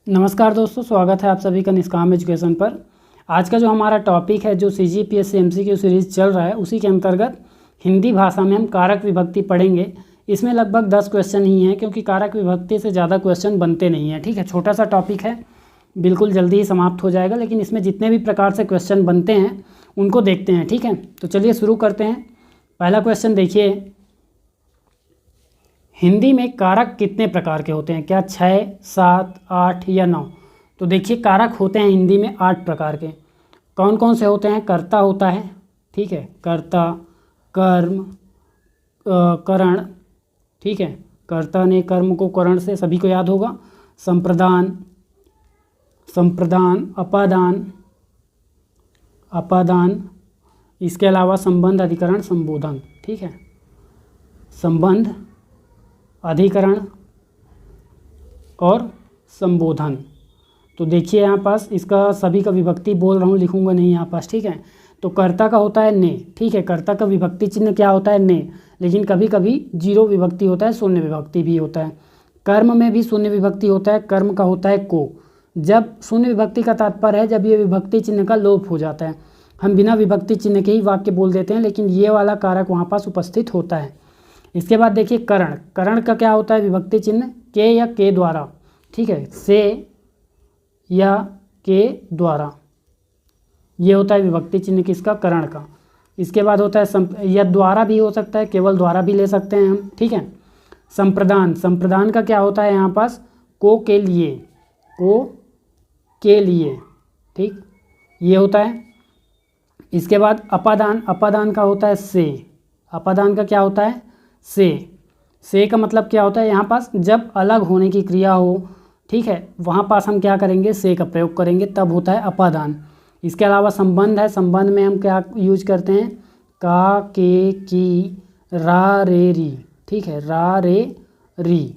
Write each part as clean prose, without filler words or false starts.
नमस्कार दोस्तों, स्वागत है आप सभी का निष्काम एजुकेशन पर। आज का जो हमारा टॉपिक है, जो CGPSC MCQ सीरीज़ चल रहा है, उसी के अंतर्गत हिंदी भाषा में हम कारक विभक्ति पढ़ेंगे। इसमें लगभग 10 क्वेश्चन ही हैं, क्योंकि कारक विभक्ति से ज़्यादा क्वेश्चन बनते नहीं हैं। ठीक है, छोटा सा टॉपिक है, बिल्कुल जल्दी ही समाप्त हो जाएगा, लेकिन इसमें जितने भी प्रकार से क्वेश्चन बनते हैं उनको देखते हैं। ठीक है, तो चलिए शुरू करते हैं। पहला क्वेश्चन देखिए, हिंदी में कारक कितने प्रकार के होते हैं? क्या 6, 7, 8 या 9? तो देखिए, कारक होते हैं हिंदी में 8 प्रकार के। कौन कौन से होते हैं? कर्ता होता है, ठीक है, कर्ता, कर्म, करण, ठीक है, कर्ता ने कर्म को करण से सभी को याद होगा। संप्रदान, संप्रदान, अपादान, अपादान, इसके अलावा संबंध, अधिकरण, संबोधन। ठीक है, संबंध, अधिकरण और संबोधन। तो देखिए यहाँ पास इसका सभी का विभक्ति बोल रहा हूँ, लिखूँगा नहीं यहाँ पास। ठीक है, तो कर्ता का होता है ने, ठीक है, कर्ता का विभक्ति चिन्ह क्या होता है? ने, लेकिन कभी कभी जीरो विभक्ति होता है, शून्य विभक्ति भी होता है। कर्म में भी शून्य विभक्ति होता है, कर्म का होता है को। जब शून्य विभक्ति का तात्पर्य है जब ये विभक्ति चिन्ह का लोप हो जाता है, हम बिना विभक्ति चिन्ह के ही वाक्य बोल देते हैं, लेकिन ये वाला कारक वहाँ पास उपस्थित होता है। इसके बाद देखिए करण, करण का क्या होता है? विभक्ति चिन्ह के या के द्वारा, ठीक है, से या के द्वारा, ये होता है विभक्ति चिन्ह किसका? करण का। इसके बाद होता है या द्वारा भी हो सकता है, केवल द्वारा भी ले सकते हैं हम। ठीक है, संप्रदान, संप्रदान का क्या होता है यहाँ पास? को के लिए, को के लिए, ठीक, ये होता है। इसके बाद अपादान, अपादान का होता है से, अपादान का क्या होता है? से का मतलब क्या होता है? यहाँ पास जब अलग होने की क्रिया हो, ठीक है, वहाँ पास हम क्या करेंगे? से का प्रयोग करेंगे, तब होता है अपादान। इसके अलावा संबंध है, संबंध में हम क्या यूज करते हैं? का, के, की, रा, रे, री, ठीक है, रा, रे, री,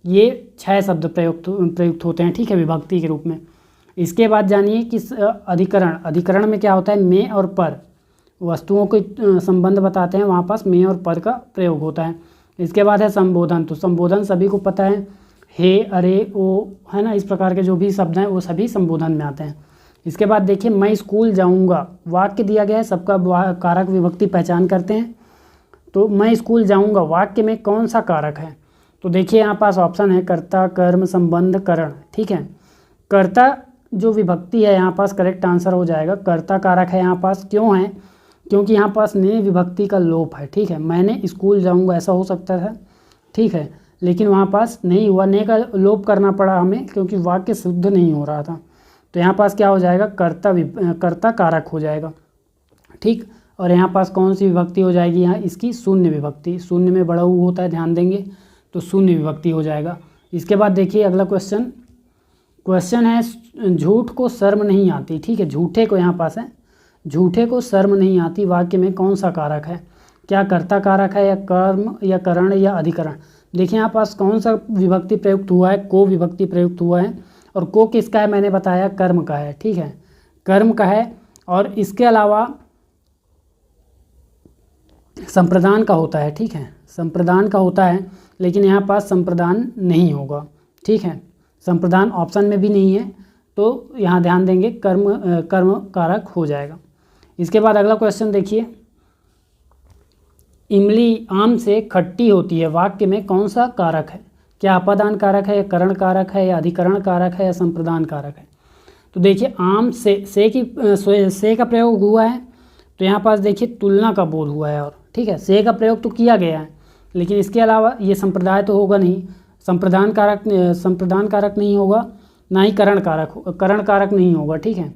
ये 6 शब्द प्रयुक्त होते हैं, ठीक है, विभक्ति के रूप में। इसके बाद जानिए कि अधिकरण, अधिकरण में क्या होता है? में और पर, वस्तुओं के संबंध बताते हैं, वहाँ पास में और पर का प्रयोग होता है। इसके बाद है संबोधन, तो संबोधन सभी को पता है, हे, अरे, ओ, है ना, इस प्रकार के जो भी शब्द हैं वो सभी संबोधन में आते हैं। इसके बाद देखिए, मैं स्कूल जाऊँगा, वाक्य दिया गया है, सबका कारक विभक्ति पहचान करते हैं। तो मैं स्कूल जाऊँगा वाक्य में कौन सा कारक है? तो देखिए यहाँ पास ऑप्शन है कर्ता, कर्म, संबंध, करण। ठीक है, कर्ता जो विभक्ति है यहाँ पास करेक्ट आंसर हो जाएगा। कर्ता कारक है यहाँ पास, क्यों है? क्योंकि यहाँ पास ने विभक्ति का लोप है। ठीक है, मैंने स्कूल जाऊँगा ऐसा हो सकता था, ठीक है, लेकिन वहाँ पास नहीं हुआ, ने का लोप करना पड़ा हमें, क्योंकि वाक्य शुद्ध नहीं हो रहा था। तो यहाँ पास क्या हो जाएगा? कर्ता कारक हो जाएगा। ठीक, और यहाँ पास कौन सी विभक्ति हो जाएगी? यहाँ इसकी शून्य विभक्ति, शून्य में बड़ा ऊ होता है, ध्यान देंगे, तो शून्य विभक्ति हो जाएगा। इसके बाद देखिए अगला क्वेश्चन है, झूठ को शर्म नहीं आती। ठीक है, झूठे को यहाँ पास है, झूठे को शर्म नहीं आती, वाक्य में कौन सा कारक है? क्या कर्ता कारक है, या कर्म, या करण, या अधिकरण? देखिए यहाँ पास कौन सा विभक्ति प्रयुक्त हुआ है? को विभक्ति प्रयुक्त हुआ है, और को किसका है? मैंने बताया कर्म का है। ठीक है, कर्म का है, और इसके अलावा संप्रदान का होता है। ठीक है, संप्रदान का होता है, लेकिन यहाँ पास संप्रदान नहीं होगा। ठीक है, संप्रदान ऑप्शन में भी नहीं है, तो यहाँ ध्यान देंगे कर्म कारक हो जाएगा। इसके बाद अगला क्वेश्चन देखिए, इमली आम से खट्टी होती है, वाक्य में कौन सा कारक है? क्या अपादान कारक है, या करण कारक है, या अधिकरण कारक है, या संप्रदान कारक है? तो देखिए आम से का प्रयोग हुआ है, तो यहाँ पास देखिए तुलना का बोध हुआ है, और ठीक है, से का प्रयोग तो किया गया है, लेकिन इसके अलावा ये संप्रदाय तो होगा नहीं, संप्रदान कारक नहीं होगा, ना ही करण कारक नहीं होगा। ठीक है,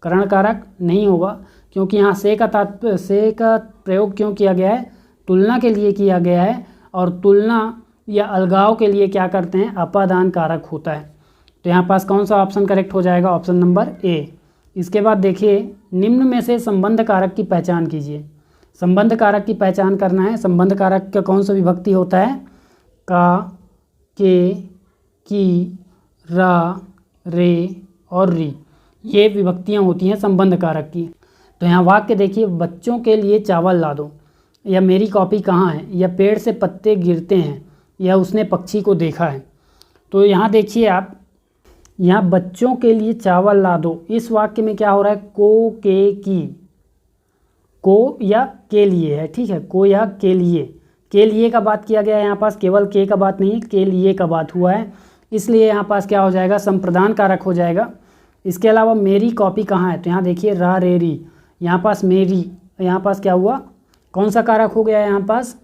करण कारक नहीं होगा, क्योंकि यहाँ से का प्रयोग क्यों किया गया है? तुलना के लिए किया गया है, और तुलना या अलगाव के लिए क्या करते हैं? अपादान कारक होता है। तो यहाँ पास कौन सा ऑप्शन करेक्ट हो जाएगा? Option number A. इसके बाद देखिए, निम्न में से संबंध कारक की पहचान कीजिए। संबंध कारक की पहचान करना है। संबंध कारक का कौन सा विभक्ति होता है? का, के, की, रा, रे और री, ये विभक्तियाँ होती हैं संबंध कारक की। तो यहाँ वाक्य देखिए, बच्चों के लिए चावल ला दो, या मेरी कॉपी कहाँ है, या पेड़ से पत्ते गिरते हैं, या उसने पक्षी को देखा है। तो यहाँ देखिए आप, यहाँ बच्चों के लिए चावल ला दो, इस वाक्य में क्या हो रहा है, को, के, की, को या के लिए है, ठीक है, को या के लिए का बात किया गया है यहाँ पास, केवल के का बात नहीं, के लिए का बात हुआ है, इसलिए यहाँ पास क्या हो जाएगा, संप्रदान कारक हो जाएगा। इसके अलावा मेरी कॉपी कहाँ है, तो यहाँ देखिए रा रे री, यहाँ पास मेरी, यहाँ पास क्या हुआ, कौन सा कारक हो गया है यहाँ पास,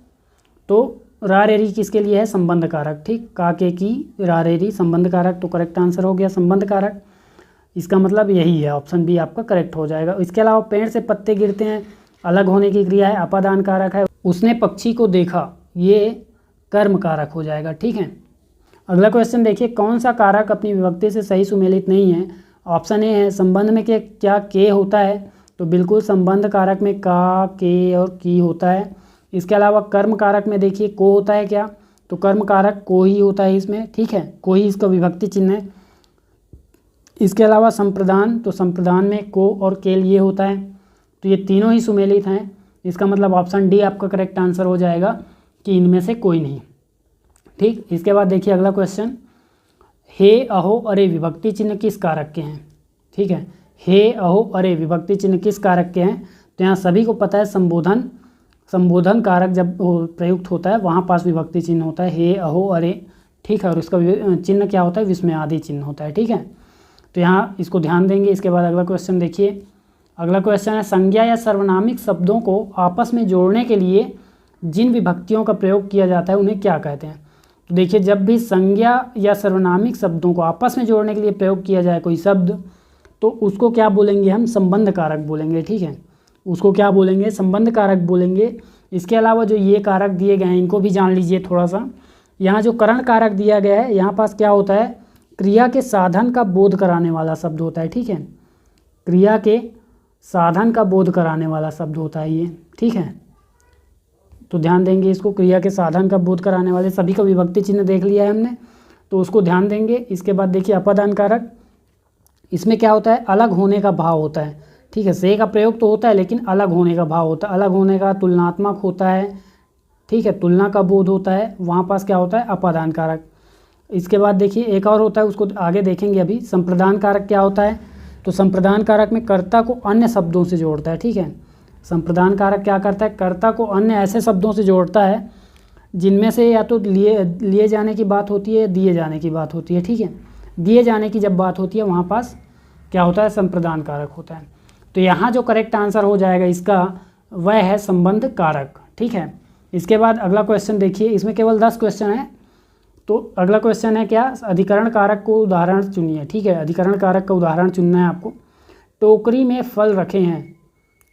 तो रा रे री किसके लिए है, संबंध कारक, ठीक, का के की रा रे री संबंध कारक, तो करेक्ट आंसर हो गया संबंध कारक। इसका मतलब यही है, ऑप्शन बी आपका करेक्ट हो जाएगा। इसके अलावा पेड़ से पत्ते गिरते हैं, अलग होने की क्रिया है, अपादान कारक है। उसने पक्षी को देखा, ये कर्म कारक हो जाएगा, ठीक है। अगला क्वेश्चन देखिए, कौन सा कारक अपनी विभक्ति से सही सुमेलित नहीं है। ऑप्शन ए है संबंध में क्या के होता है, तो बिल्कुल संबंध कारक में का, के और की होता है। इसके अलावा कर्म कारक में देखिए को होता है क्या, तो कर्म कारक को ही होता है इसमें, ठीक है, को ही इसका विभक्ति चिन्ह है। इसके अलावा संप्रदान, तो संप्रदान में को और के लिए होता है, तो ये तीनों ही सुमेलित हैं। इसका मतलब ऑप्शन डी आपका करेक्ट आंसर हो जाएगा कि इनमें से कोई नहीं, ठीक। इसके बाद देखिए अगला क्वेश्चन, हे अहो अरे विभक्ति चिन्ह किस कारक के हैं, ठीक है, हे अहो अरे विभक्ति चिन्ह किस कारक के हैं, तो यहाँ सभी को पता है संबोधन कारक जब प्रयुक्त होता है वहाँ पास विभक्ति चिन्ह होता है, हे अहो अरे, ठीक है, और उसका चिन्ह क्या होता है, विस्मय आदि चिन्ह होता है, ठीक है, तो यहाँ इसको ध्यान देंगे। इसके बाद अगला क्वेश्चन देखिए, अगला क्वेश्चन है संज्ञा या सर्वनामिक शब्दों को आपस में जोड़ने के लिए जिन विभक्तियों का प्रयोग किया जाता है उन्हें क्या कहते हैं। तो देखिए जब भी संज्ञा या सर्वनामिक शब्दों को आपस में जोड़ने के लिए प्रयोग किया जाए कोई शब्द, तो उसको क्या बोलेंगे हम, संबंध कारक बोलेंगे, ठीक है, उसको क्या बोलेंगे, संबंध कारक बोलेंगे। इसके अलावा जो ये कारक दिए गए हैं इनको भी जान लीजिए थोड़ा सा। यहाँ जो करण कारक दिया गया है, यहाँ पास क्या होता है, क्रिया के साधन का बोध कराने वाला शब्द होता है, ठीक है, क्रिया के साधन का बोध कराने वाला शब्द होता है ये, ठीक है, तो ध्यान देंगे इसको, क्रिया के साधन का बोध कराने वाले, सभी का विभक्ति चिन्ह देख लिया है हमने, तो उसको ध्यान देंगे। इसके बाद देखिए अपादान कारक, इसमें क्या होता है, अलग होने का भाव होता है, ठीक है, से का प्रयोग तो होता है लेकिन अलग होने का भाव होता है, अलग होने का तुलनात्मक होता है, ठीक है, तुलना का बोध होता है, वहाँ पास क्या होता है, अपादान कारक। इसके बाद देखिए एक और होता है, उसको आगे देखेंगे अभी, संप्रदान कारक क्या होता है, तो संप्रदान कारक में कर्ता को अन्य शब्दों से जोड़ता है, ठीक है, संप्रदान कारक क्या करता है, कर्ता को अन्य ऐसे शब्दों से जोड़ता है जिनमें से या तो लिए जाने की बात होती है, दिए जाने की बात होती है, ठीक है, दिए जाने की जब बात होती है वहाँ पास क्या होता है, संप्रदान कारक होता है। तो यहाँ जो करेक्ट आंसर हो जाएगा इसका वह है संबंध कारक, ठीक है। इसके बाद अगला क्वेश्चन देखिए, इसमें केवल 10 क्वेश्चन है, तो अगला क्वेश्चन है क्या, अधिकरण कारक को उदाहरण चुनिए, ठीक है, अधिकरण कारक का उदाहरण चुनना है आपको। टोकरी में फल रखे हैं,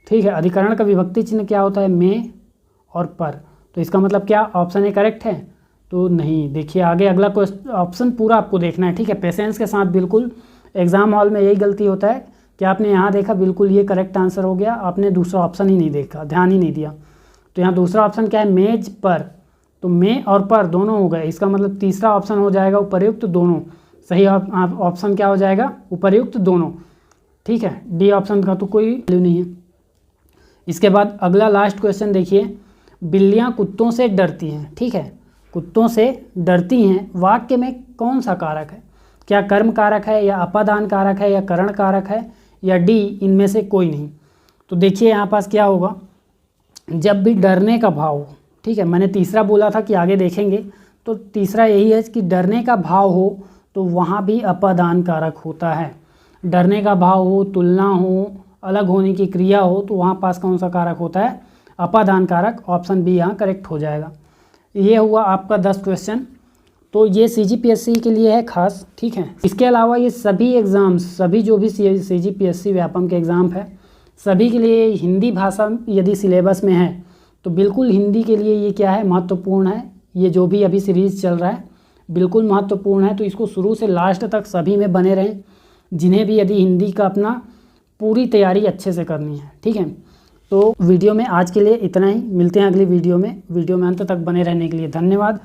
ठीक है, अधिकरण का विभक्ति चिन्ह क्या होता है, में और पर, तो इसका मतलब क्या, ऑप्शन ए करेक्ट है, तो नहीं। देखिए आगे अगला क्वेश्चन, ऑप्शन पूरा आपको देखना है, ठीक है, पेशेंस के साथ, बिल्कुल एग्जाम हॉल में यही गलती होता है कि आपने यहाँ देखा बिल्कुल ये करेक्ट आंसर हो गया, आपने दूसरा ऑप्शन ही नहीं देखा, ध्यान ही नहीं दिया। तो यहाँ दूसरा ऑप्शन क्या है, मेज पर, तो में और पर दोनों हो गए, इसका मतलब तीसरा ऑप्शन हो जाएगा उपर्युक्त दोनों, सही ऑप्शन क्या हो जाएगा, उपर्युक्त दोनों, ठीक है, डी ऑप्शन का तो कोई वैल्यू नहीं है। इसके बाद अगला लास्ट क्वेश्चन देखिए, बिल्लियाँ कुत्तों से डरती हैं, ठीक है, कुत्तों से डरती हैं, वाक्य में कौन सा कारक है, क्या कर्म कारक है या अपादान कारक है या करण कारक है या डी इनमें से कोई नहीं। तो देखिए यहाँ पास क्या होगा, जब भी डरने का भाव हो, ठीक है, मैंने तीसरा बोला था कि आगे देखेंगे, तो तीसरा यही है कि डरने का भाव हो तो वहाँ भी अपादान कारक होता है, डरने का भाव हो, तुलना हो, अलग होने की क्रिया हो, तो वहाँ पास कौन सा कारक होता है, अपादान कारक, ऑप्शन बी यहाँ करेक्ट हो जाएगा। ये हुआ आपका 10 क्वेश्चन, तो ये CGPSC के लिए है खास, ठीक है। इसके अलावा ये सभी एग्ज़ाम्स, सभी जो भी CGPSC व्यापम के एग्ज़ाम है, सभी के लिए हिंदी भाषा यदि सिलेबस में है तो बिल्कुल हिंदी के लिए ये क्या है, महत्वपूर्ण है। ये जो भी अभी सीरीज़ चल रहा है बिल्कुल महत्वपूर्ण है, तो इसको शुरू से लास्ट तक सभी में बने रहें, जिन्हें भी यदि हिंदी का अपना पूरी तैयारी अच्छे से करनी है, ठीक है। तो वीडियो में आज के लिए इतना ही, मिलते हैं अगली वीडियो में। अंत तक बने रहने के लिए धन्यवाद।